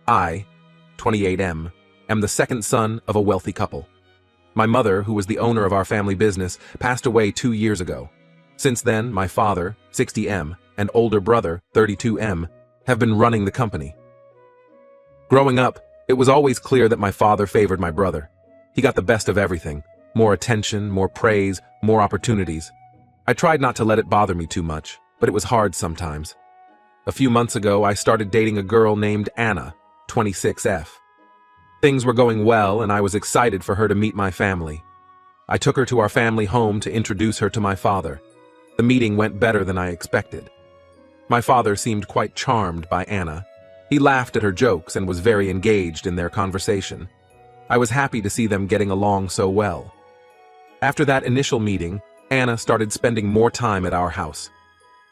I, 28M, am the second son of a wealthy couple. My mother, who was the owner of our family business, passed away 2 years ago. Since then, my father, 60M, and older brother, 32M, have been running the company. Growing up, it was always clear that my father favored my brother. He got the best of everything: more attention, more praise, more opportunities. I tried not to let it bother me too much, but it was hard sometimes. A few months ago, I started dating a girl named Anna, 26F. Things were going well, and I was excited for her to meet my family. I took her to our family home to introduce her to my father. The meeting went better than I expected. My father seemed quite charmed by Anna. He laughed at her jokes and was very engaged in their conversation. I was happy to see them getting along so well. After that initial meeting, Anna started spending more time at our house.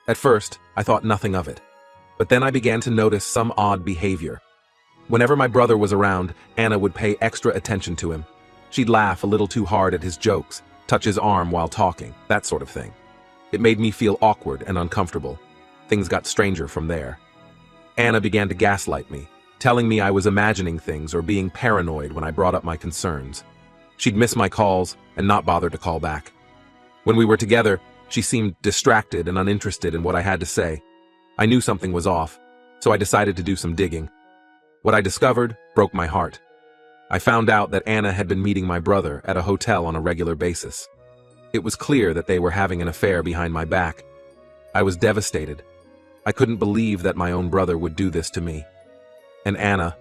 At first, I thought nothing of it, but then I began to notice some odd behavior. Whenever my brother was around, Anna would pay extra attention to him. She'd laugh a little too hard at his jokes, touch his arm while talking, that sort of thing. It made me feel awkward and uncomfortable. Things got stranger from there. Anna began to gaslight me, telling me I was imagining things or being paranoid when I brought up my concerns. She'd miss my calls and not bother to call back. When we were together, she seemed distracted and uninterested in what I had to say. I knew something was off, so I decided to do some digging. What I discovered broke my heart. I found out that Anna had been meeting my brother at a hotel on a regular basis. It was clear that they were having an affair behind my back. I was devastated. I couldn't believe that my own brother would do this to me. And Anna,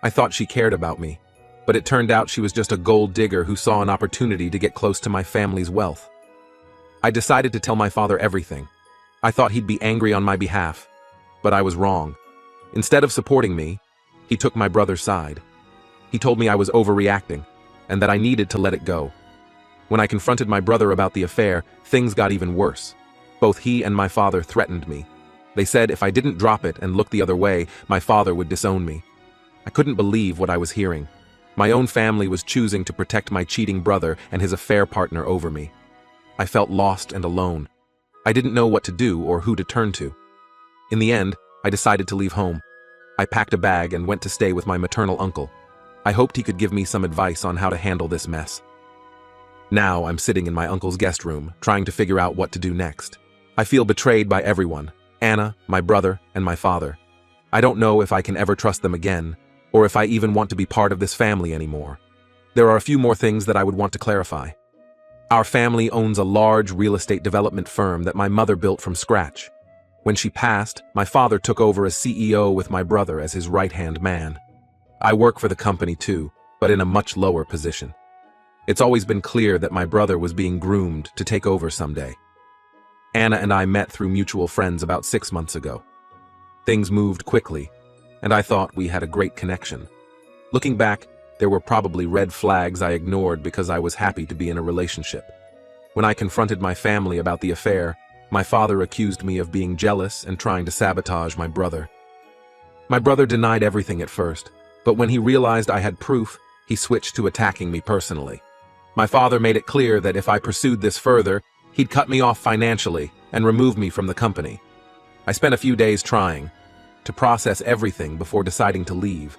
I thought she cared about me, but it turned out she was just a gold digger who saw an opportunity to get close to my family's wealth. I decided to tell my father everything. I thought he'd be angry on my behalf, but I was wrong. Instead of supporting me, he took my brother's side. He told me I was overreacting, and that I needed to let it go. When I confronted my brother about the affair, things got even worse. Both he and my father threatened me. They said if I didn't drop it and look the other way, my father would disown me. I couldn't believe what I was hearing. My own family was choosing to protect my cheating brother and his affair partner over me. I felt lost and alone. I didn't know what to do or who to turn to. In the end, I decided to leave home. I packed a bag and went to stay with my maternal uncle. I hoped he could give me some advice on how to handle this mess. Now I'm sitting in my uncle's guest room, trying to figure out what to do next. I feel betrayed by everyone: Anna, my brother, and my father. I don't know if I can ever trust them again, or if I even want to be part of this family anymore. There are a few more things that I would want to clarify. Our family owns a large real estate development firm that my mother built from scratch. When she passed, my father took over as CEO with my brother as his right-hand man. I work for the company too, but in a much lower position. It's always been clear that my brother was being groomed to take over someday. Anna and I met through mutual friends about 6 months ago. Things moved quickly, and I thought we had a great connection. Looking back, there were probably red flags I ignored because I was happy to be in a relationship. When I confronted my family about the affair, my father accused me of being jealous and trying to sabotage my brother. My brother denied everything at first, but when he realized I had proof, he switched to attacking me personally. My father made it clear that if I pursued this further, he'd cut me off financially and remove me from the company. I spent a few days trying to process everything before deciding to leave.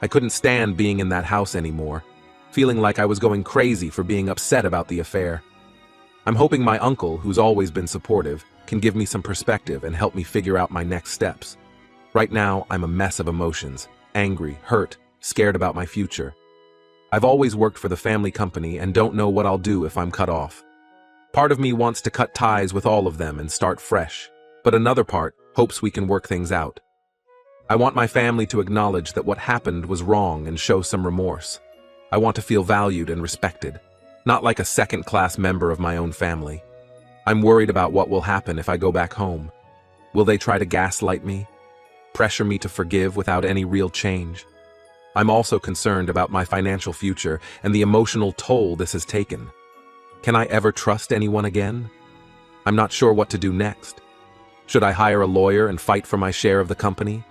I couldn't stand being in that house anymore, feeling like I was going crazy for being upset about the affair. I'm hoping my uncle, who's always been supportive, can give me some perspective and help me figure out my next steps. Right now, I'm a mess of emotions: angry, hurt, scared about my future. I've always worked for the family company and don't know what I'll do if I'm cut off. Part of me wants to cut ties with all of them and start fresh, but another part hopes we can work things out. I want my family to acknowledge that what happened was wrong and show some remorse. I want to feel valued and respected, not like a second-class member of my own family. I'm worried about what will happen if I go back home. Will they try to gaslight me? Pressure me to forgive without any real change? I'm also concerned about my financial future and the emotional toll this has taken. Can I ever trust anyone again? I'm not sure what to do next. Should I hire a lawyer and fight for my share of the company?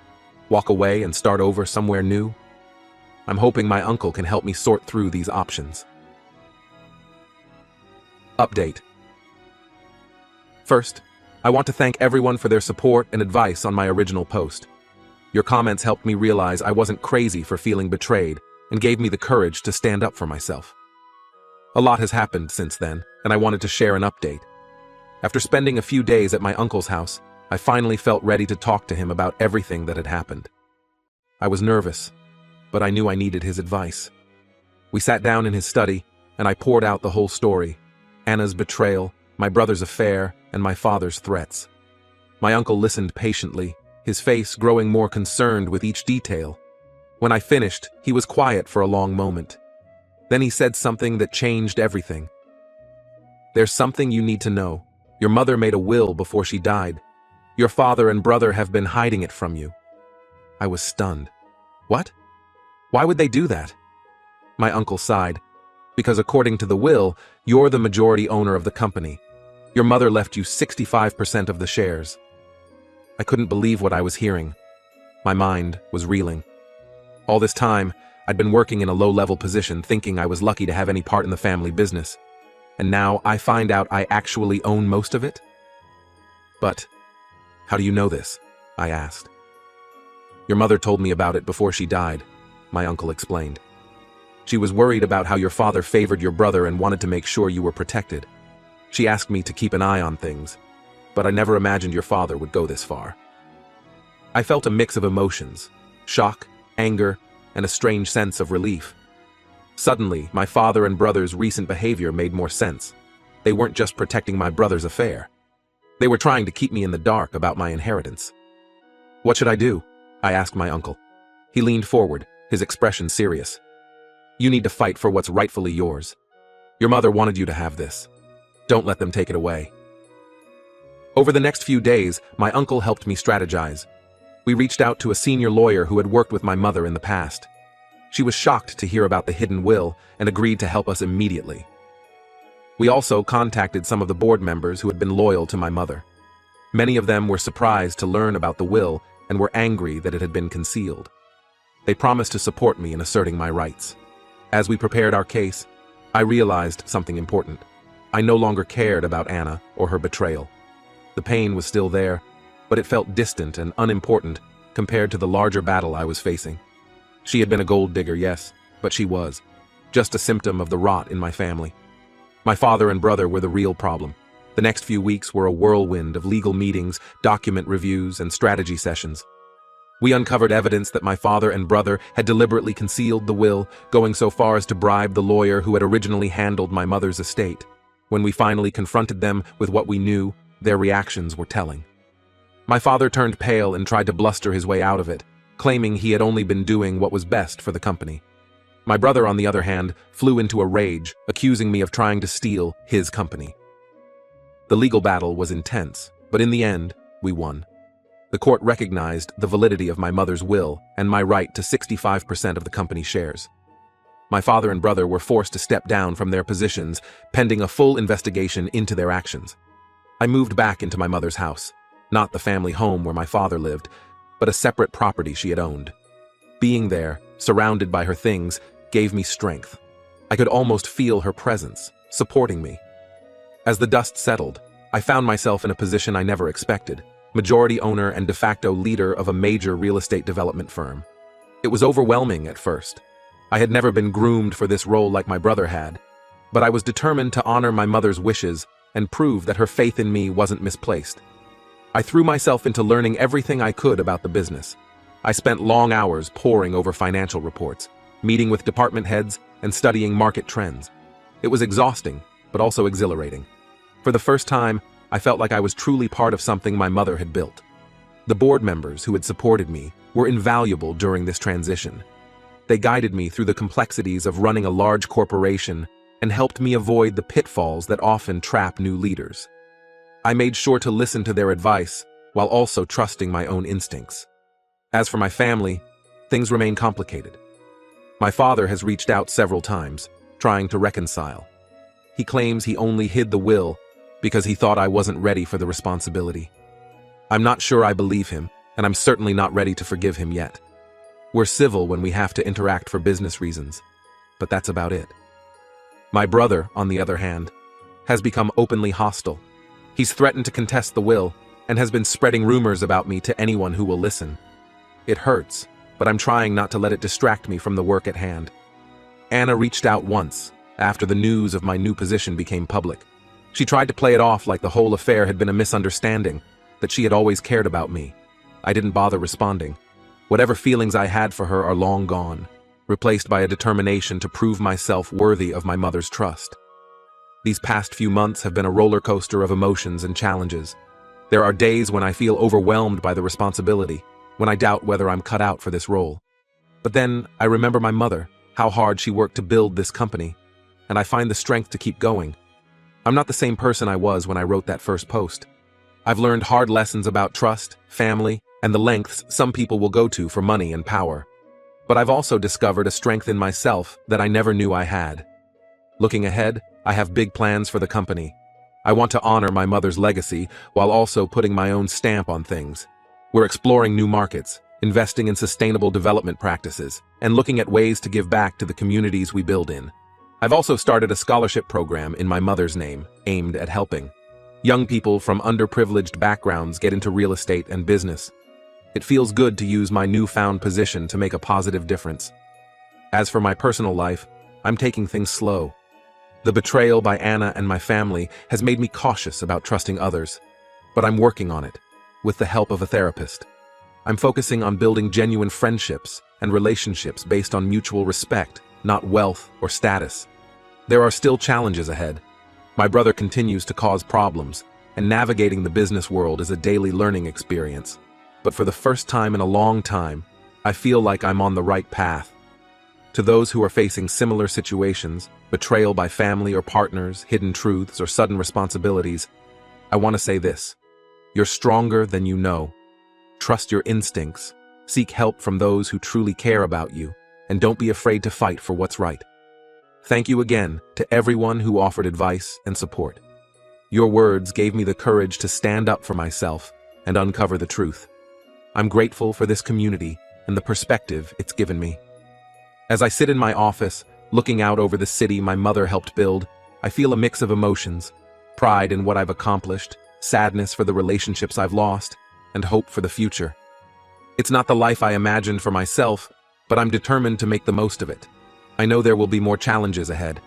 Walk away and start over somewhere new? I'm hoping my uncle can help me sort through these options. Update. First, I want to thank everyone for their support and advice on my original post. Your comments helped me realize I wasn't crazy for feeling betrayed and gave me the courage to stand up for myself. A lot has happened since then, and I wanted to share an update. After spending a few days at my uncle's house, I finally felt ready to talk to him about everything that had happened. I was nervous, but I knew I needed his advice. We sat down in his study, and I poured out the whole story: Anna's betrayal, my brother's affair, and my father's threats. My uncle listened patiently, his face growing more concerned with each detail. When I finished, he was quiet for a long moment. Then he said something that changed everything. "There's something you need to know. Your mother made a will before she died. Your father and brother have been hiding it from you." I was stunned. What? Why would they do that? My uncle sighed. "Because according to the will, you're the majority owner of the company. Your mother left you 65% of the shares." I couldn't believe what I was hearing. My mind was reeling. All this time, I'd been working in a low-level position, thinking I was lucky to have any part in the family business. And now I find out I actually own most of it? "But how do you know this?" I asked. "Your mother told me about it before she died," my uncle explained. "She was worried about how your father favored your brother and wanted to make sure you were protected. She asked me to keep an eye on things, but I never imagined your father would go this far." I felt a mix of emotions: shock, anger, and a strange sense of relief. Suddenly, my father and brother's recent behavior made more sense. They weren't just protecting my brother's affair. They were trying to keep me in the dark about my inheritance. "What should I do?" I asked my uncle. He leaned forward, his expression serious. "You need to fight for what's rightfully yours. Your mother wanted you to have this. Don't let them take it away." Over the next few days, my uncle helped me strategize. We reached out to a senior lawyer who had worked with my mother in the past. She was shocked to hear about the hidden will and agreed to help us immediately. We also contacted some of the board members who had been loyal to my mother. Many of them were surprised to learn about the will and were angry that it had been concealed. They promised to support me in asserting my rights. As we prepared our case, I realized something important. I no longer cared about Anna or her betrayal. The pain was still there, but it felt distant and unimportant compared to the larger battle I was facing. She had been a gold digger, yes, but she was just a symptom of the rot in my family. My father and brother were the real problem. The next few weeks were a whirlwind of legal meetings, document reviews, and strategy sessions. We uncovered evidence that my father and brother had deliberately concealed the will, going so far as to bribe the lawyer who had originally handled my mother's estate. When we finally confronted them with what we knew, their reactions were telling. My father turned pale and tried to bluster his way out of it, claiming he had only been doing what was best for the company. My brother, on the other hand, flew into a rage, accusing me of trying to steal his company. The legal battle was intense, but in the end, we won. The court recognized the validity of my mother's will and my right to 65% of the company's shares. My father and brother were forced to step down from their positions, pending a full investigation into their actions. I moved back into my mother's house, not the family home where my father lived, but a separate property she had owned. Being there, surrounded by her things, gave me strength. I could almost feel her presence, supporting me. As the dust settled, I found myself in a position I never expected: majority owner and de facto leader of a major real estate development firm. It was overwhelming at first. I had never been groomed for this role like my brother had, but I was determined to honor my mother's wishes and prove that her faith in me wasn't misplaced. I threw myself into learning everything I could about the business. I spent long hours poring over financial reports, meeting with department heads, and studying market trends. It was exhausting, but also exhilarating. For the first time, I felt like I was truly part of something my mother had built. The board members who had supported me were invaluable during this transition. They guided me through the complexities of running a large corporation and helped me avoid the pitfalls that often trap new leaders. I made sure to listen to their advice while also trusting my own instincts. As for my family, things remain complicated. My father has reached out several times, trying to reconcile. He claims he only hid the will because he thought I wasn't ready for the responsibility. I'm not sure I believe him, and I'm certainly not ready to forgive him yet. We're civil when we have to interact for business reasons, but that's about it. My brother, on the other hand, has become openly hostile. He's threatened to contest the will and has been spreading rumors about me to anyone who will listen. It hurts, but I'm trying not to let it distract me from the work at hand. Anna reached out once, after the news of my new position became public. She tried to play it off like the whole affair had been a misunderstanding, that she had always cared about me. I didn't bother responding. Whatever feelings I had for her are long gone, replaced by a determination to prove myself worthy of my mother's trust. These past few months have been a roller coaster of emotions and challenges. There are days when I feel overwhelmed by the responsibility, when I doubt whether I'm cut out for this role. But then I remember my mother, how hard she worked to build this company, and I find the strength to keep going. I'm not the same person I was when I wrote that first post. I've learned hard lessons about trust, family, and the lengths some people will go to for money and power. But I've also discovered a strength in myself that I never knew I had. Looking ahead, I have big plans for the company. I want to honor my mother's legacy while also putting my own stamp on things. We're exploring new markets, investing in sustainable development practices, and looking at ways to give back to the communities we build in. I've also started a scholarship program in my mother's name, aimed at helping young people from underprivileged backgrounds get into real estate and business. It feels good to use my newfound position to make a positive difference. As for my personal life, I'm taking things slow. The betrayal by Anna and my family has made me cautious about trusting others, but I'm working on it, with the help of a therapist. I'm focusing on building genuine friendships and relationships based on mutual respect, not wealth or status. There are still challenges ahead. My brother continues to cause problems, and navigating the business world is a daily learning experience. But for the first time in a long time, I feel like I'm on the right path. To those who are facing similar situations, betrayal by family or partners, hidden truths, or sudden responsibilities, I want to say this: you're stronger than you know. Trust your instincts, seek help from those who truly care about you, and don't be afraid to fight for what's right. Thank you again to everyone who offered advice and support. Your words gave me the courage to stand up for myself and uncover the truth. I'm grateful for this community and the perspective it's given me. As I sit in my office, looking out over the city my mother helped build, I feel a mix of emotions: pride in what I've accomplished, sadness for the relationships I've lost, and hope for the future. It's not the life I imagined for myself, but I'm determined to make the most of it. I know there will be more challenges ahead.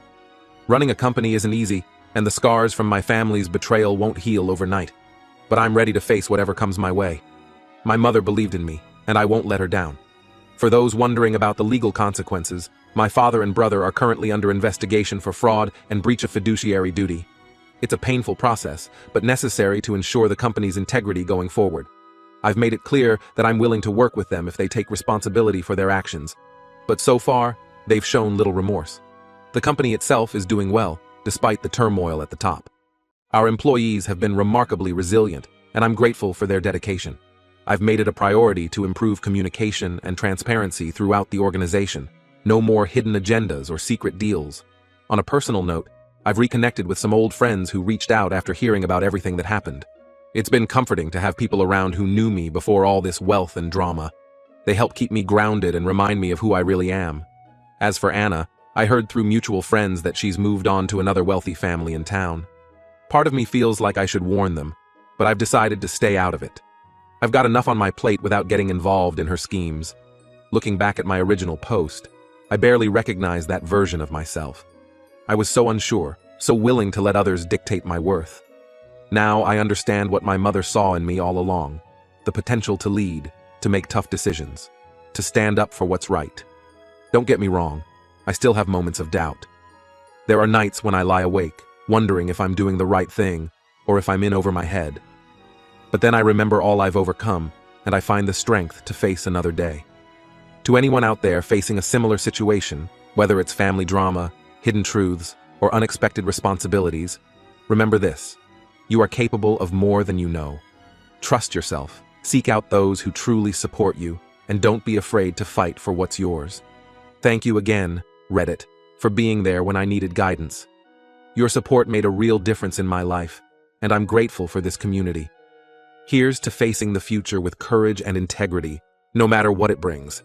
Running a company isn't easy, and the scars from my family's betrayal won't heal overnight. But I'm ready to face whatever comes my way. My mother believed in me, and I won't let her down. For those wondering about the legal consequences, my father and brother are currently under investigation for fraud and breach of fiduciary duty. It's a painful process, but necessary to ensure the company's integrity going forward. I've made it clear that I'm willing to work with them if they take responsibility for their actions. But so far, they've shown little remorse. The company itself is doing well, despite the turmoil at the top. Our employees have been remarkably resilient, and I'm grateful for their dedication. I've made it a priority to improve communication and transparency throughout the organization. No more hidden agendas or secret deals. On a personal note, I've reconnected with some old friends who reached out after hearing about everything that happened. It's been comforting to have people around who knew me before all this wealth and drama. They help keep me grounded and remind me of who I really am. As for Anna, I heard through mutual friends that she's moved on to another wealthy family in town. Part of me feels like I should warn them, but I've decided to stay out of it. I've got enough on my plate without getting involved in her schemes. Looking back at my original post, I barely recognized that version of myself. I was so unsure, so willing to let others dictate my worth. Now I understand what my mother saw in me all along: the potential to lead, to make tough decisions, to stand up for what's right. Don't get me wrong, I still have moments of doubt. There are nights when I lie awake, wondering if I'm doing the right thing or if I'm in over my head. But then I remember all I've overcome, and I find the strength to face another day. To anyone out there facing a similar situation, whether it's family drama, hidden truths, or unexpected responsibilities, remember this: you are capable of more than you know. Trust yourself, seek out those who truly support you, and don't be afraid to fight for what's yours. Thank you again, Reddit, for being there when I needed guidance. Your support made a real difference in my life, and I'm grateful for this community. Here's to facing the future with courage and integrity, no matter what it brings.